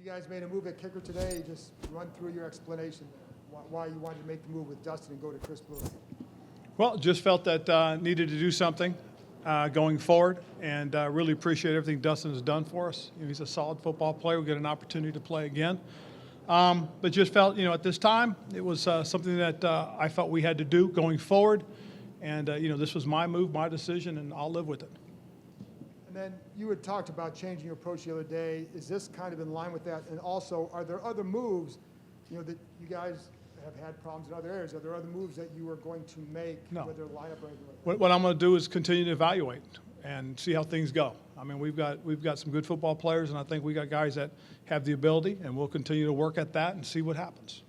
You guys made a move at kicker today. Just run through your explanation why you wanted to make the move with Dustin and go to Chris Bluth. Well, just felt that needed to do something going forward, and really appreciate everything Dustin has done for us. He's a solid football player. We get an opportunity to play again. But just felt, at this time, it was something that I felt we had to do going forward. And, this was my move, my decision, and I'll live with it. And then you had talked about changing your approach the other day. Is this kind of in line with that? And also, are there other moves, that you guys have had problems in other areas? Are there other moves that you are going to make, No. whether lineup or anything like that? What I'm going to do is continue to evaluate and see how things go. I mean, we've got some good football players, and I think we got guys that have the ability, and we'll continue to work at that and see what happens.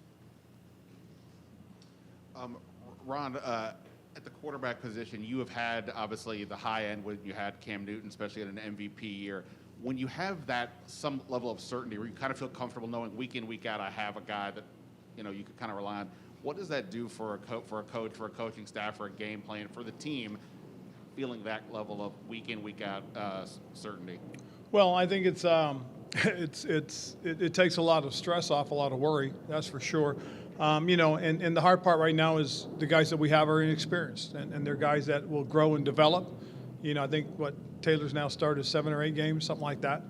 Ron, at the quarterback position, you have had obviously the high end when you had Cam Newton, especially at an MVP year. When you have that some level of certainty, where you kind of feel comfortable knowing week in, week out, I have a guy that you could kind of rely on. What does that do for a coach, for a coaching staff, for a game plan, for the team, feeling that level of week in, week out certainty? Well, I think it takes a lot of stress off, a lot of worry, that's for sure. And the hard part right now is the guys that we have are inexperienced, and they're guys that will grow and develop. I think Taylor's now started 7 or 8 games, something like that.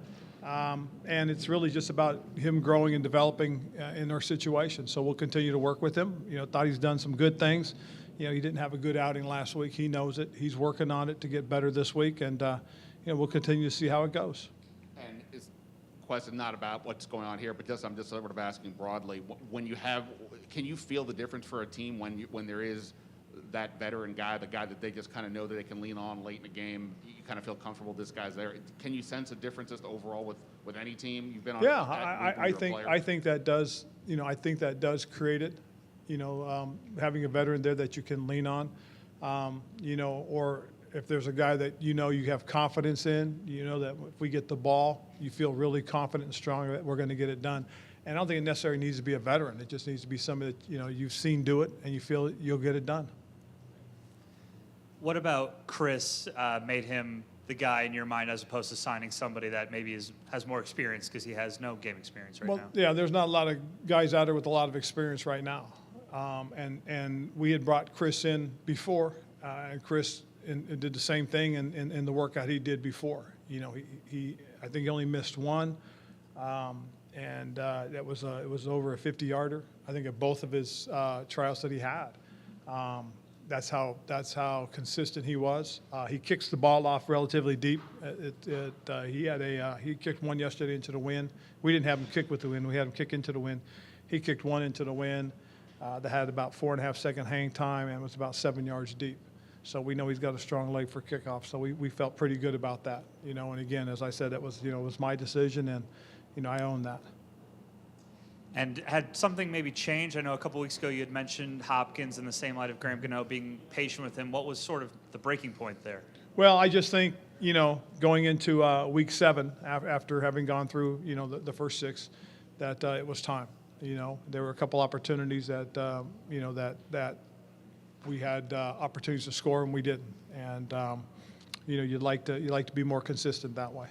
And it's really just about him growing and developing in our situation. So we'll continue to work with him. Thought he's done some good things. He didn't have a good outing last week. He knows it. He's working on it to get better this week, and we'll continue to see how it goes. And it's a question not about what's going on here, but I'm just sort of asking broadly. Can you feel the difference for a team when there is that veteran guy, the guy that they just kind of know that they can lean on late in the game? You kind of feel comfortable this guy's there. Can you sense a difference just overall with any team you've been on? Yeah, I think that does. I think that does create it. Having a veteran there that you can lean on, or if there's a guy that you have confidence in, that if we get the ball, you feel really confident and strong that we're going to get it done. And I don't think it necessarily needs to be a veteran. It just needs to be somebody that you've seen do it and you feel you'll get it done. What about Chris made him the guy in your mind as opposed to signing somebody that maybe has more experience because he has no game experience now? Yeah, there's not a lot of guys out there with a lot of experience right now. And we had brought Chris in before, and Chris did the same thing in the workout he did before. I think he only missed one, and it was over a 50-yarder. I think at both of his tryouts that he had. That's how consistent he was. He kicks the ball off relatively deep. He kicked one yesterday into the wind. We didn't have him kick with the wind. We had him kick into the wind. He kicked one into the wind that had about 4.5 second hang time and was about 7 yards deep. So we know he's got a strong leg for kickoff. So we felt pretty good about that. And again, as I said, it was my decision, and I own that. And had something maybe changed? I know a couple weeks ago you had mentioned Hopkins in the same light of Graham Gano, being patient with him. What was sort of the breaking point there? Well, I just think, going into week 7, after having gone through, the first 6, that it was time. There were a couple opportunities that, that we had opportunities to score and we didn't. And, you'd like to be more consistent that way.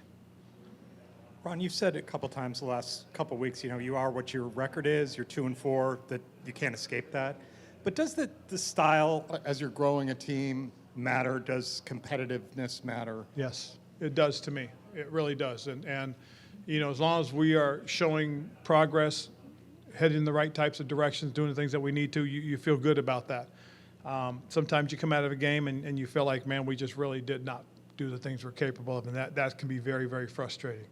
Ron, you've said a couple times the last couple weeks, you are what your record is, you're 2-4, that you can't escape that. But does the style, as you're growing a team, matter? Does competitiveness matter? Yes, it does to me. It really does. And as long as we are showing progress, heading in the right types of directions, doing the things that we need to, you feel good about that. Sometimes you come out of a game and you feel like, man, we just really did not do the things we're capable of, and that can be very, very frustrating.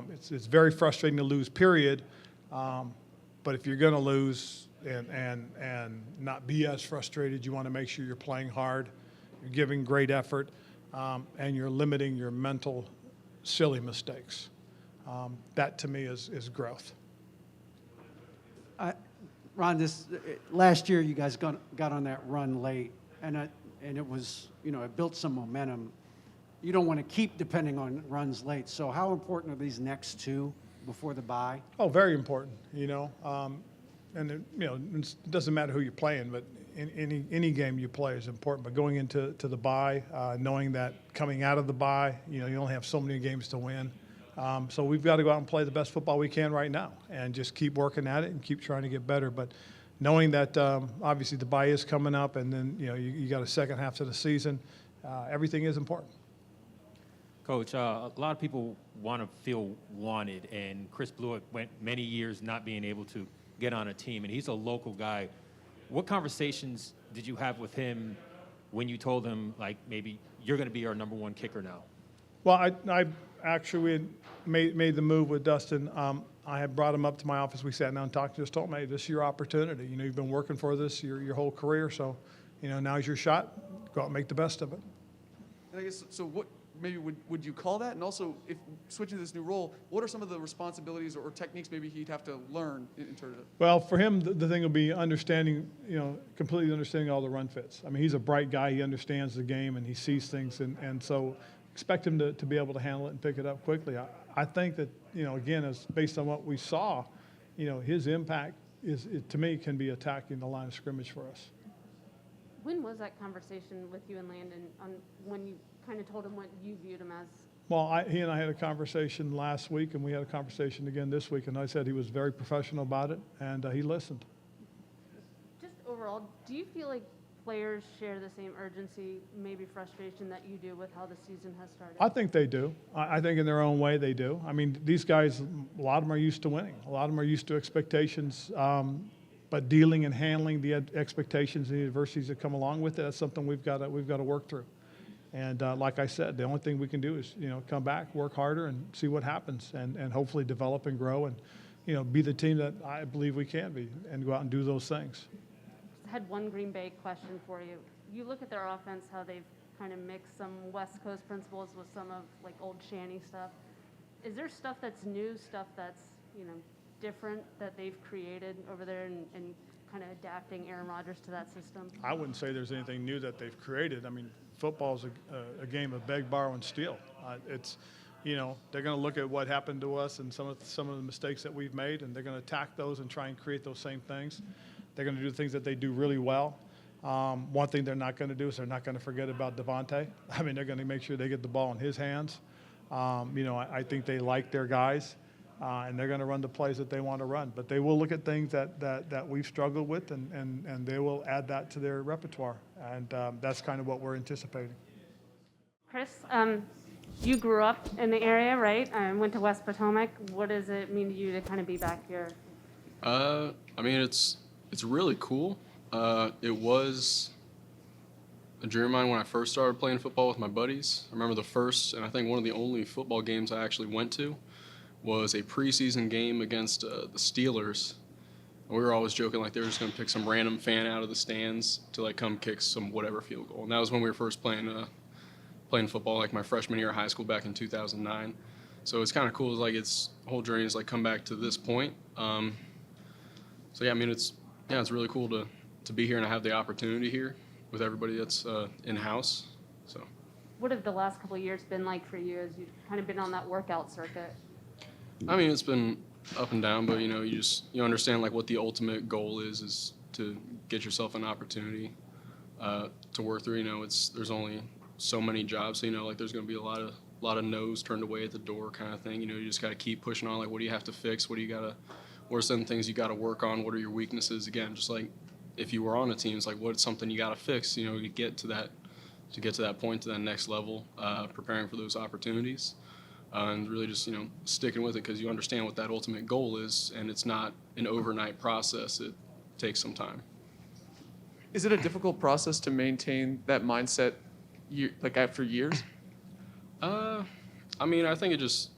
It's very frustrating to lose, period. But if you're going to lose and not be as frustrated, you want to make sure you're playing hard, you're giving great effort, and you're limiting your mental silly mistakes. That to me is growth. Ron, last year you guys got on that run late, and it was it built some momentum. You don't want to keep depending on runs late. So how important are these next 2 before the bye? Oh, very important. And it doesn't matter who you're playing, but in any game you play is important. But going into the bye, knowing that coming out of the bye, you only have so many games to win. So we've got to go out and play the best football we can right now and just keep working at it and keep trying to get better. But knowing that obviously the bye is coming up and then, you got a second half to the season, everything is important. Coach, a lot of people want to feel wanted, and Chris Blewett went many years not being able to get on a team, and he's a local guy. What conversations did you have with him when you told him, like, maybe you're going to be our number one kicker now? Well, I actually we had made the move with Dustin. I had brought him up to my office. We sat down and talked. Just told him, hey, this is your opportunity. You've been working for this your whole career, so now's your shot. Go out and make the best of it. And I guess, so what maybe would you call that? And also, if switching to this new role, what are some of the responsibilities or techniques maybe he'd have to learn in terms of? Well, for him, the thing will be understanding, completely understanding all the run fits. I mean, he's a bright guy. He understands the game and he sees things, and so expect him to be able to handle it and pick it up quickly. I think that, again, as based on what we saw, his impact to me, can be attacking the line of scrimmage for us. When was that conversation with you and Landon on when you kind of told him what you viewed him as? Well, he and I had a conversation last week, and we had a conversation again this week, and I said he was very professional about it, and he listened. Just overall, do you feel like players share the same urgency, maybe frustration that you do with how the season has started? I think they do. I think in their own way they do. I mean, these guys, a lot of them are used to winning. A lot of them are used to expectations, but dealing and handling the expectations and the adversities that come along with it, that's something we've got to work through. And like I said, the only thing we can do is, come back, work harder, and see what happens, and hopefully develop and grow and, be the team that I believe we can be and go out and do those things. I had one Green Bay question for you. You look at their offense, how they've kind of mixed some West Coast principles with some of like old Shanny stuff. Is there stuff that's new, stuff that's, different that they've created over there and kind of adapting Aaron Rodgers to that system? I wouldn't say there's anything new that they've created. I mean, football's a game of beg, borrow, and steal. It's, they're going to look at what happened to us and some of the mistakes that we've made, and they're going to attack those and try and create those same things. They're going to do things that they do really well. One thing they're not going to do is they're not going to forget about Devontae. I mean, they're going to make sure they get the ball in his hands. I think they like their guys. And they're going to run the plays that they want to run. But they will look at things that we've struggled with, and they will add that to their repertoire. And that's kind of what we're anticipating. Chris, you grew up in the area, right? Went to West Potomac. What does it mean to you to kind of be back here? I mean, it's really cool. It was a dream of mine when I first started playing football with my buddies. I remember the first, and I think one of the only football games I actually went to was a preseason game against the Steelers. And we were always joking like they were just going to pick some random fan out of the stands to like come kick some whatever field goal. And that was when we were first playing football, like my freshman year of high school back in 2009. So it's kind of cool. It's like it's the whole journey is like come back to this point. So yeah, I mean it's really cool to be here and I have the opportunity here with everybody that's in house. So. What have the last couple of years been like for you as you've kind of been on that workout circuit? I mean, it's been up and down, but you understand like what the ultimate goal is to get yourself an opportunity to work through. There's only so many jobs, so like there's going to be a lot of no's turned away at the door kind of thing. You just got to keep pushing on. Like, what do you have to fix? What are some things you got to work on? What are your weaknesses? Again, just like if you were on a team, it's like what's something you got to fix? To get to that point, to that next level, preparing for those opportunities. And really just, sticking with it because you understand what that ultimate goal is, and it's not an overnight process. It takes some time. Is it a difficult process to maintain that mindset after years? I mean, I think it just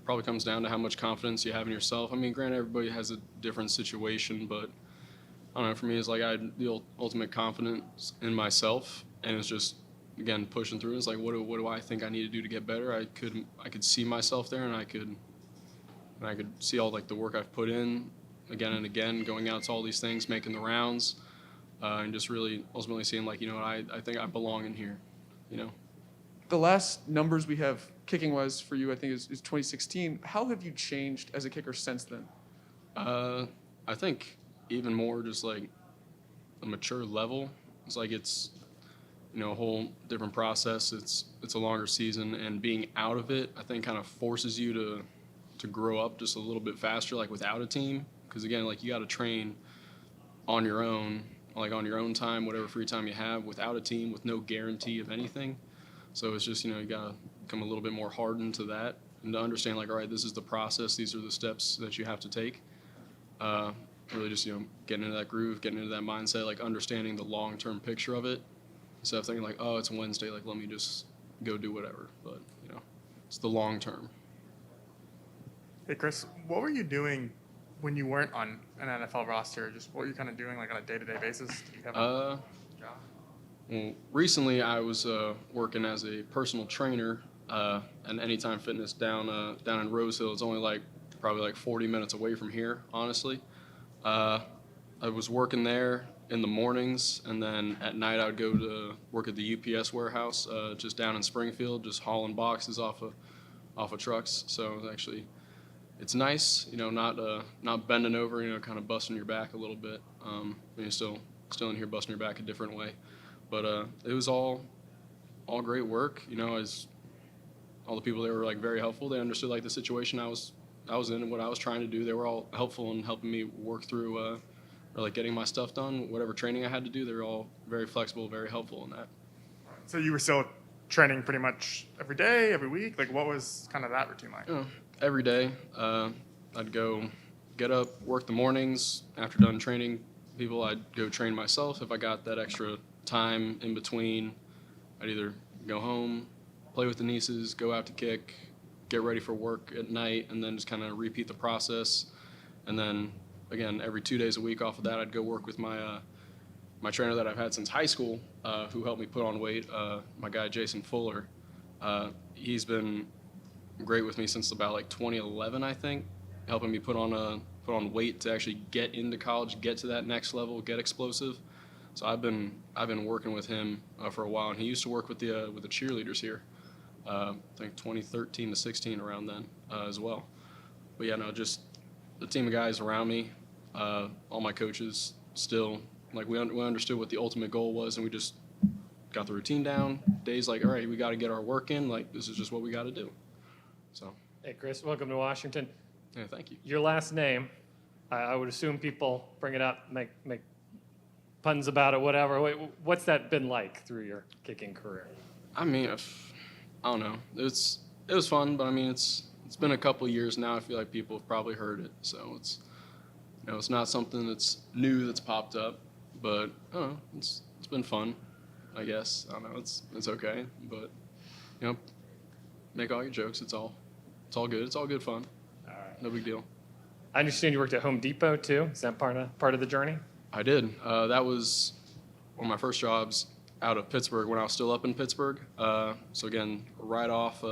probably comes down to how much confidence you have in yourself. I mean, granted, everybody has a different situation, but I don't know, for me, it's like I had the ultimate confidence in myself, and it's just, again, pushing through. It's like, what do I think I need to do to get better? I could see myself there, and I could see all like the work I've put in again and again, going out to all these things, making the rounds, and just really ultimately seeing like, I think I belong in here, The last numbers we have kicking wise for you, I think, is 2016. How have you changed as a kicker since then? I think even more just like a mature level. It's like a whole different process. It's a longer season, and being out of it, I think, kind of forces you to grow up just a little bit faster, like without a team. Because again, like you got to train on your own, like on your own time, whatever free time you have, without a team, with no guarantee of anything. So it's just, you got to become a little bit more hardened to that and to understand, like, all right, this is the process, these are the steps that you have to take. Really just, getting into that groove, getting into that mindset, like understanding the long-term picture of it, instead of thinking like, oh, it's Wednesday, like, let me just go do whatever. But, it's the long term. Hey, Chris, what were you doing when you weren't on an NFL roster? Just what were you kind of doing, like, on a day-to-day basis? Did you have a job? Well, recently I was working as a personal trainer at Anytime Fitness down in Rose Hill. It's only probably like 40 minutes away from here, honestly. I was working there in the mornings, and then at night I would go to work at the UPS warehouse just down in Springfield, just hauling boxes off of trucks. So it's nice, not bending over, kind of busting your back a little bit. You're still in here busting your back a different way. But it was all great work. As all the people there were very helpful. They understood the situation I was in and what I was trying to do. They were all helpful in helping me work through or getting my stuff done, whatever training I had to do. They were all very flexible, very helpful in that. So you were still training pretty much every day, every week? What was kind of that routine like? Every day, I'd go get up, work the mornings. After done training people, I'd go train myself. If I got that extra time in between, I'd either go home, play with the nieces, go out to kick, get ready for work at night, and then just kind of repeat the process. And then, again, every 2 days a week off of that, I'd go work with my trainer that I've had since high school, who helped me put on weight, my guy Jason Fuller. He's been great with me since about 2011, I think, helping me put on weight to actually get into college, get to that next level, get explosive. So I've been working with him for a while, and he used to work with the cheerleaders here. I think 2013 to 16 around then as well. But yeah, no, just the team of guys around me, all my coaches still, we understood what the ultimate goal was, and we just got the routine down. Days all right, we got to get our work in. This is just what we got to do. So. Hey, Chris, welcome to Washington. Yeah, thank you. Your last name, I would assume people bring it up, make puns about it, whatever. What's that been like through your kicking career? I mean, I don't know. It was fun, but I mean, it's been a couple of years now. I feel like people have probably heard it, so it's it's not something that's new that's popped up, but I don't know. It's been fun, I guess. I don't know. It's okay, but make all your jokes. It's all good. It's all good fun. All right. No big deal. I understand you worked at Home Depot too. Is that part of the journey? I did. That was one of my first jobs out of Pittsburgh when I was still up in Pittsburgh. So again, right off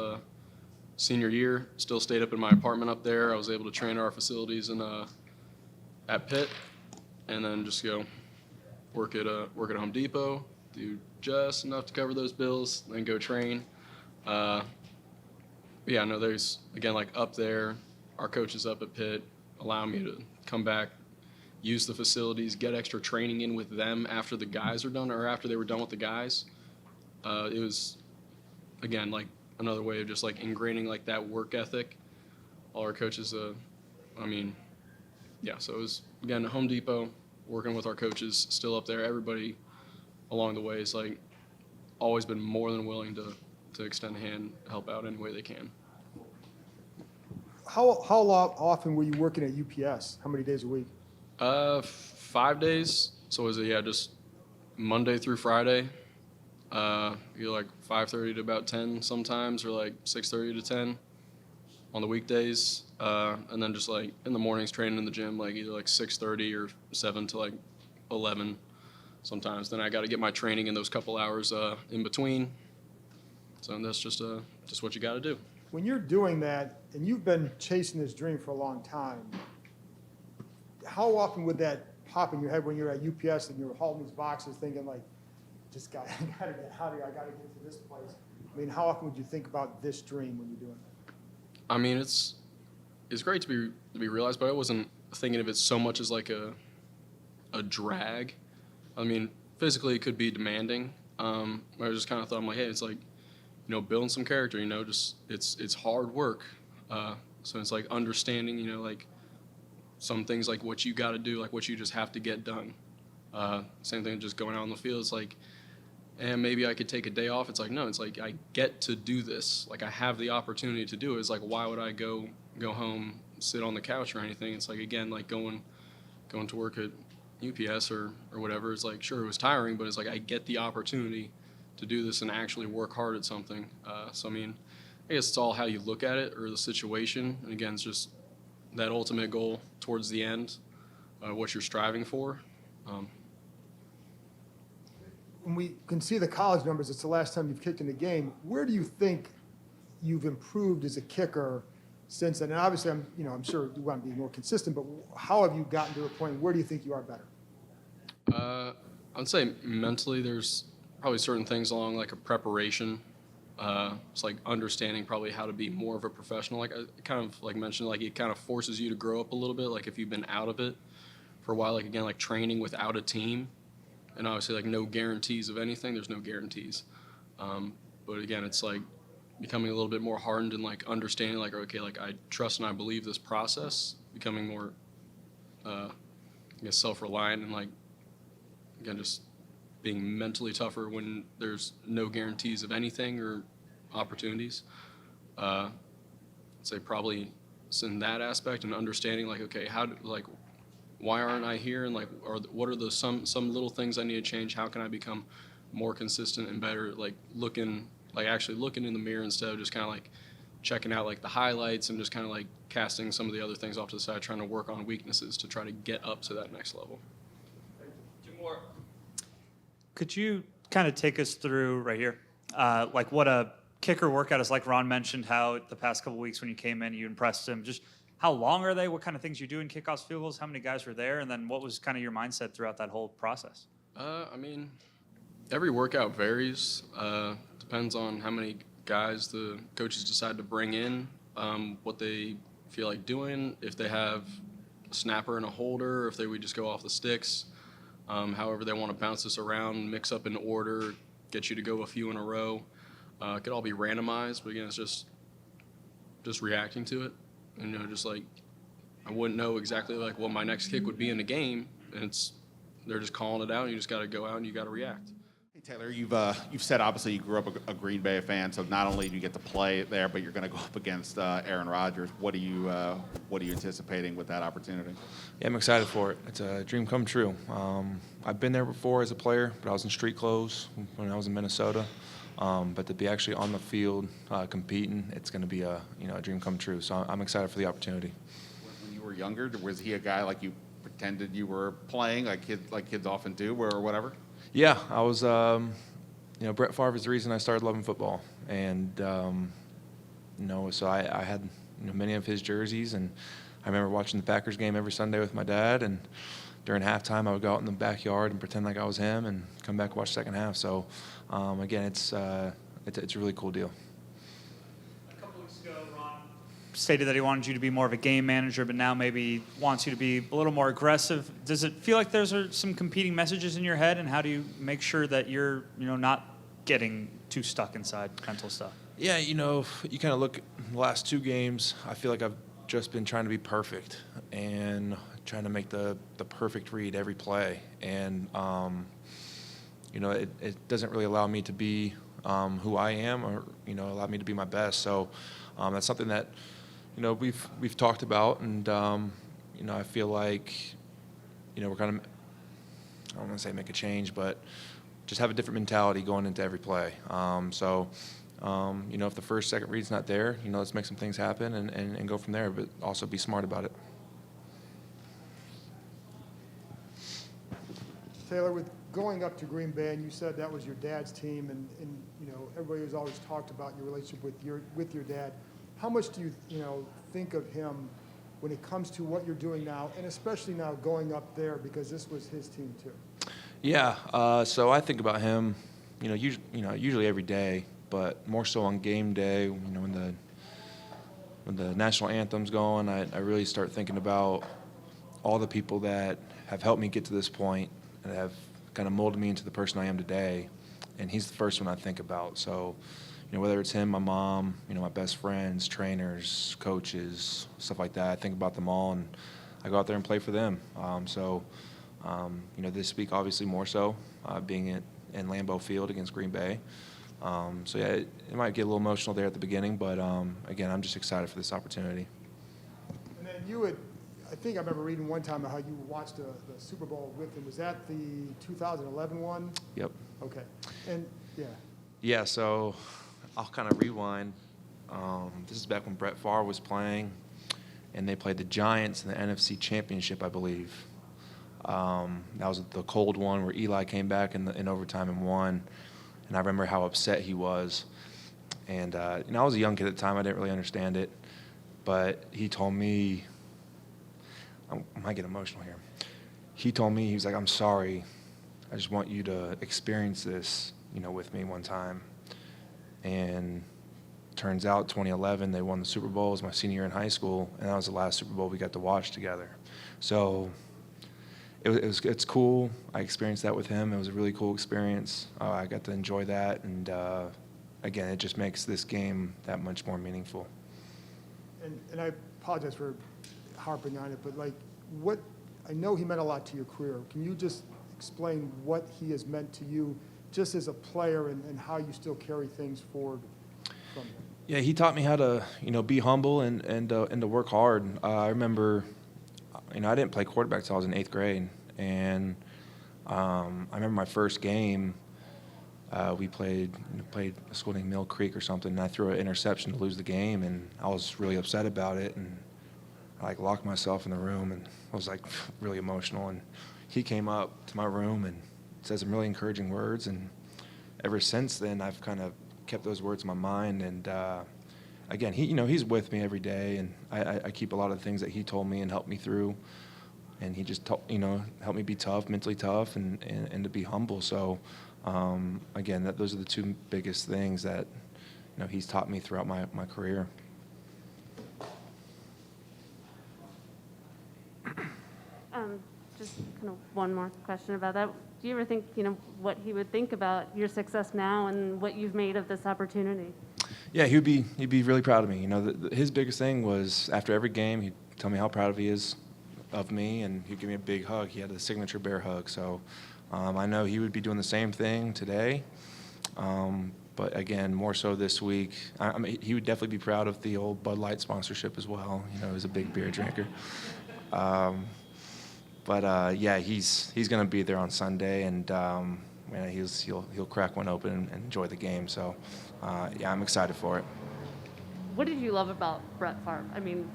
senior year, still stayed up in my apartment up there. I was able to train our facilities at Pitt, and then just go work at Home Depot, do just enough to cover those bills, then go train. Yeah, no, there's again up there, our coaches up at Pitt allow me to come back, use the facilities, get extra training in with them after the guys are done or after they were done with the guys. It was, again, another way of just ingraining that work ethic. All our coaches, yeah, so it was, again, Home Depot, working with our coaches, still up there. Everybody along the way is always been more than willing to extend a hand, help out any way they can. How often were you working at UPS? How many days a week? 5 days. So was it, just Monday through Friday. You're 5:30 to about 10 sometimes, or 6:30 to 10 on the weekdays. And then just in the mornings training in the gym, either 6:30 or 7 to 11 sometimes. Then I got to get my training in those couple hours in between. So that's just what you got to do. When you're doing that, and you've been chasing this dream for a long time, how often would that pop in your head when you're at UPS and you're hauling these boxes thinking just I gotta get out of here, I gotta get to this place? I mean, how often would you think about this dream when you're doing it? I mean, it's great to be realized, but I wasn't thinking of it so much as a drag. I mean, physically it could be demanding, I just kind of thought, I'm like, hey, it's like, building some character, just it's hard work. So it's like understanding, like some things like what you got to do, like what you just have to get done. Same thing, just going out on the field. It's like, and maybe I could take a day off. It's like, no, it's like I get to do this. Like I have the opportunity to do it. It's like, why would I go home, sit on the couch or anything? It's like, again, like going to work at UPS or whatever. It's like, sure, it was tiring, but it's like I get the opportunity to do this and actually work hard at something. So I mean, I guess it's all how you look at it or the situation. And again, it's just that ultimate goal towards the end, what you're striving for. When we can see the college numbers, it's the last time you've kicked in a game. Where do you think you've improved as a kicker since then? And obviously, I'm sure you want to be more consistent, but how have you gotten to a point? Where do you think you are better? I'd say mentally, there's probably certain things along like a preparation. It's like understanding probably how to be more of a professional. Like I kind of like mentioned, like it kind of forces you to grow up a little bit. Like if you've been out of it for a while, like again, like training without a team, and obviously like no guarantees of anything. There's no guarantees. But again, it's like becoming a little bit more hardened and like understanding like, okay, like I trust and I believe this process, becoming more, I guess, self-reliant and like, again, just being mentally tougher when there's no guarantees of anything or opportunities. I'd say probably it's in that aspect and understanding like, okay, why aren't I here? And like, what are the some little things I need to change? How can I become more consistent and better? Like actually looking in the mirror instead of just kind of like checking out like the highlights and just kind of like casting some of the other things off to the side, trying to work on weaknesses to try to get up to that next level. Two more. Could you kind of take us through right here, like what a kicker workout is like? Ron mentioned how the past couple weeks when you came in, you impressed him. Just how long are they? What kind of things you do in kickoffs, field goals? How many guys were there? And then what was kind of your mindset throughout that whole process? I mean, every workout varies. Depends on how many guys the coaches decide to bring in, what they feel like doing, if they have a snapper and a holder, if they would just go off the sticks. However they want to bounce this around, mix up in order, get you to go a few in a row. It could all be randomized, but again, it's just reacting to it. And just like I wouldn't know exactly like what my next kick would be in the game, and they're just calling it out, and you just got to go out and you got to react. Hey, Taylor, you've said obviously you grew up a Green Bay fan, so not only do you get to play there, but you're going to go up against Aaron Rodgers. What are you anticipating with that opportunity? Yeah, I'm excited for it. It's a dream come true. I've been there before as a player, but I was in street clothes when I was in Minnesota. But to be actually on the field competing, it's going to be a dream come true. So I'm excited for the opportunity. When you were younger, was he a guy like you pretended you were playing, like kids often do, or whatever? Yeah, I was. Brett Favre is the reason I started loving football, and so I had many of his jerseys, and I remember watching the Packers game every Sunday with my dad, and during halftime I would go out in the backyard and pretend like I was him, and come back and watch the second half. So again, it's a really cool deal. A couple weeks ago, Ron stated that he wanted you to be more of a game manager, but now maybe wants you to be a little more aggressive. Does it feel like there's some competing messages in your head, and how do you make sure that you're not getting too stuck inside mental stuff? Yeah, you kind of look at the last two games, I feel like I've just been trying to be perfect and trying to make the perfect read every play. And, it doesn't really allow me to be who I am or, allow me to be my best. So that's something that, we've talked about. And, I feel like, we're kind of, I don't want to say make a change, but just have a different mentality going into every play. If the first, second read's not there, let's make some things happen and go from there, but also be smart about it. Taylor, with going up to Green Bay, and you said that was your dad's team, and everybody has always talked about your relationship with your dad. How much do you think of him when it comes to what you're doing now, and especially now going up there because this was his team too? Yeah, so I think about him, usually every day, but more so on game day, when the national anthem's going, I really start thinking about all the people that have helped me get to this point and have kind of molded me into the person I am today. and he's the first one I think about. So, whether it's him, my mom, my best friends, trainers, coaches, stuff like that, I think about them all, and I go out there and play for them. This week obviously more so, being in Lambeau Field against Green Bay. So yeah, it might get a little emotional there at the beginning, but again, I'm just excited for this opportunity. And then I think I remember reading one time how you watched the Super Bowl with him. Was that the 2011 one? Yep. Okay. And, yeah. Yeah, so I'll kind of rewind. This is back when Brett Favre was playing, and they played the Giants in the NFC Championship, I believe. That was the cold one where Eli came back in overtime and won. And I remember how upset he was. And, I was a young kid at the time. I didn't really understand it. But he told me, I might get emotional here. He told me, he was like, I'm sorry. I just want you to experience this, with me one time. And turns out 2011, they won the Super Bowl. It was my senior year in high school. And that was the last Super Bowl we got to watch together. So it's cool. I experienced that with him. It was a really cool experience. I got to enjoy that, and again, it just makes this game that much more meaningful. And I apologize for harping on it, but I know he meant a lot to your career. Can you just explain what he has meant to you just as a player and how you still carry things forward from him? Yeah, he taught me how to, be humble and to work hard. I remember, I didn't play quarterback until I was in 8th grade, and I remember my first game. We played a school named Mill Creek or something, and I threw an interception to lose the game, and I was really upset about it, and I locked myself in the room, and I was really emotional. And he came up to my room and said some really encouraging words, and ever since then I've kind of kept those words in my mind. And again, he's with me every day, and I keep a lot of the things that he told me and helped me through. And he just helped me be tough, mentally tough, and to be humble. So again, those are the two biggest things that he's taught me throughout my career. Just kind of one more question about that. Do you ever think, what he would think about your success now and what you've made of this opportunity? Yeah, he'd be really proud of me. His biggest thing was after every game, he'd tell me how proud he is of me, and he'd give me a big hug. He had a signature bear hug. So I know he would be doing the same thing today. But again, more so this week. He would definitely be proud of the old Bud Light sponsorship as well. He was a big beer drinker. But yeah, he's going to be there on Sunday, and he'll crack one open and enjoy the game. So yeah, I'm excited for it. What did you love about Brett Favre? I mean,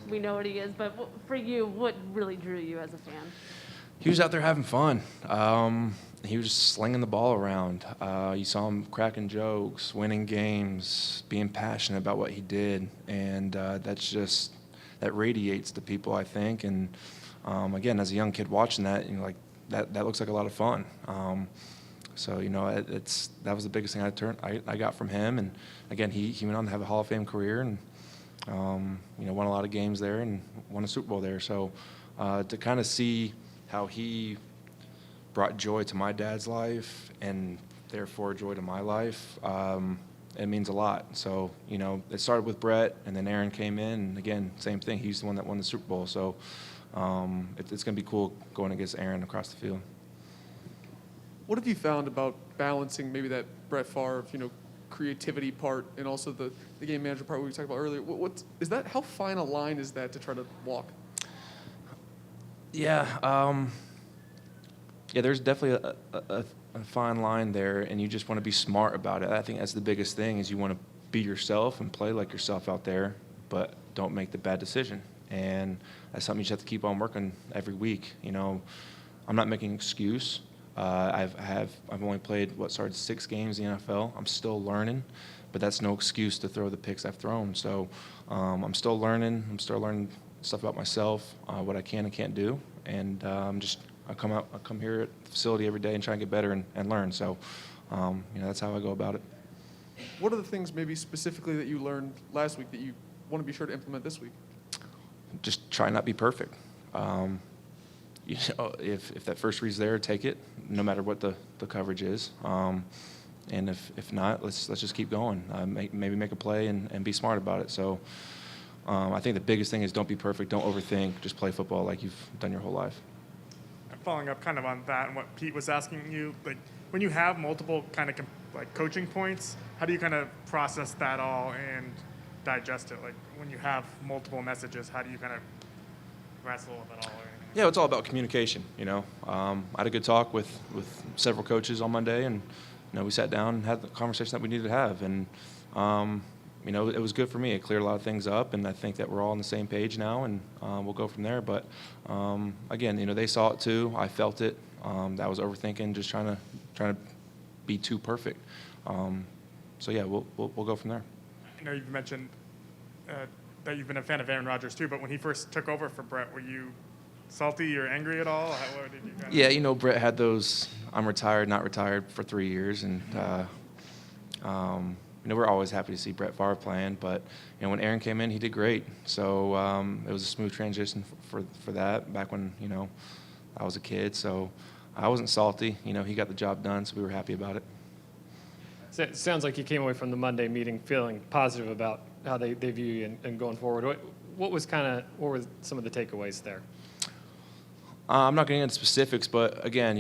we know what he is, but for you, what really drew you as a fan? He was out there having fun. He was just slinging the ball around. You saw him cracking jokes, winning games, being passionate about what he did, and that radiates to people, I think. And again, as a young kid watching that, that looks like a lot of fun. So that was the biggest thing I got from him. And again, he went on to have a Hall of Fame career, and won a lot of games there and won a Super Bowl there. So to kind of see how he brought joy to my dad's life and therefore joy to my life, it means a lot. So it started with Brett, and then Aaron came in, and again, same thing. He's the one that won the Super Bowl. So it's going to be cool going against Aaron across the field. What have you found about balancing maybe that Brett Favre, creativity part and also the game manager part we talked about earlier? What is that? How fine a line is that to try to walk? Yeah, there's definitely a fine line there, and you just want to be smart about it. I think that's the biggest thing, is you want to be yourself and play like yourself out there, but don't make the bad decision. And that's something you just have to keep on working every week. I'm not making an excuse. I've only played 6 games in the NFL. I'm still learning, but that's no excuse to throw the picks I've thrown. So I'm still learning. I'm still learning stuff about myself, what I can and can't do, and I come here at the facility every day and try and get better and learn. So that's how I go about it. What are the things maybe specifically that you learned last week that you want to be sure to implement this week? Just try not to be perfect. If that first read's there, take it, no matter what the coverage is. and if not, let's just keep going. Maybe make a play and be smart about it. So I think the biggest thing is don't be perfect, don't overthink, just play football like you've done your whole life. Following up kind of on that and what Pete was asking you, like when you have multiple kind of like coaching points, how do you kind of process that all and digest it? Like when you have multiple messages, how do you kind of wrestle with it all? Or anything? Yeah, it's all about communication. I had a good talk with several coaches on Monday, and we sat down and had the conversation that we needed to have, and it was good for me. It cleared a lot of things up, and I think that we're all on the same page now, and we'll go from there. But again, they saw it too. I felt it. That was overthinking, just trying to be too perfect. So yeah, we'll go from there. I know you've mentioned that you've been a fan of Aaron Rodgers too, but when he first took over for Brett, were you salty or angry at all? What did you kind of... Yeah, Brett had those I'm retired, not retired for 3 years, and we're always happy to see Brett Favre playing, but when Aaron came in, he did great. So it was a smooth transition for that back when I was a kid. So I wasn't salty. He got the job done, so we were happy about it. So it sounds like you came away from the Monday meeting feeling positive about how they view you and going forward. What were some of the takeaways there? I'm not getting into specifics, but again,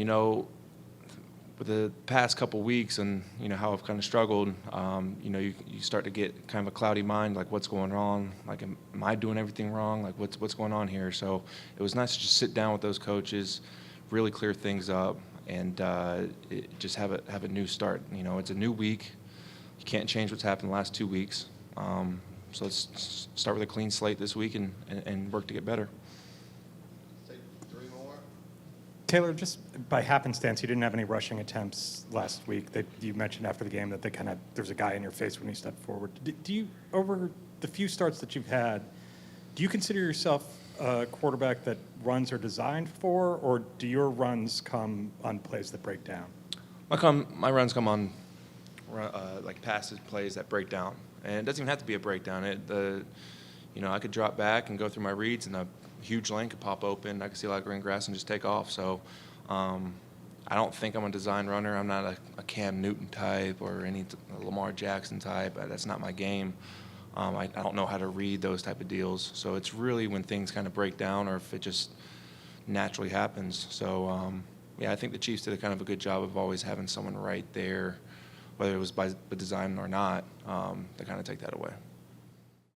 with the past couple weeks and how I've kind of struggled, you start to get kind of a cloudy mind, like what's going on, like am I doing everything wrong, like what's going on here? So it was nice to just sit down with those coaches, really clear things up, and just have a new start. It's a new week. You can't change what's happened the last 2 weeks. So let's start with a clean slate this week and work to get better. Taylor, just by happenstance, you didn't have any rushing attempts last week. That you mentioned after the game that there was a guy in your face when you stepped forward. Do you, over the few starts that you've had, do you consider yourself a quarterback that runs are designed for, or do your runs come on plays that break down? My runs come on like passes, plays that break down, and it doesn't even have to be a breakdown. I could drop back and go through my reads, and a huge lane could pop open. I could see a lot of green grass and just take off. So I don't think I'm a design runner. I'm not a Cam Newton type or any Lamar Jackson type. That's not my game. I don't know how to read those type of deals. So it's really when things kind of break down or if it just naturally happens. So, I think the Chiefs did a kind of a good job of always having someone right there, whether it was by design or not, to kind of take that away.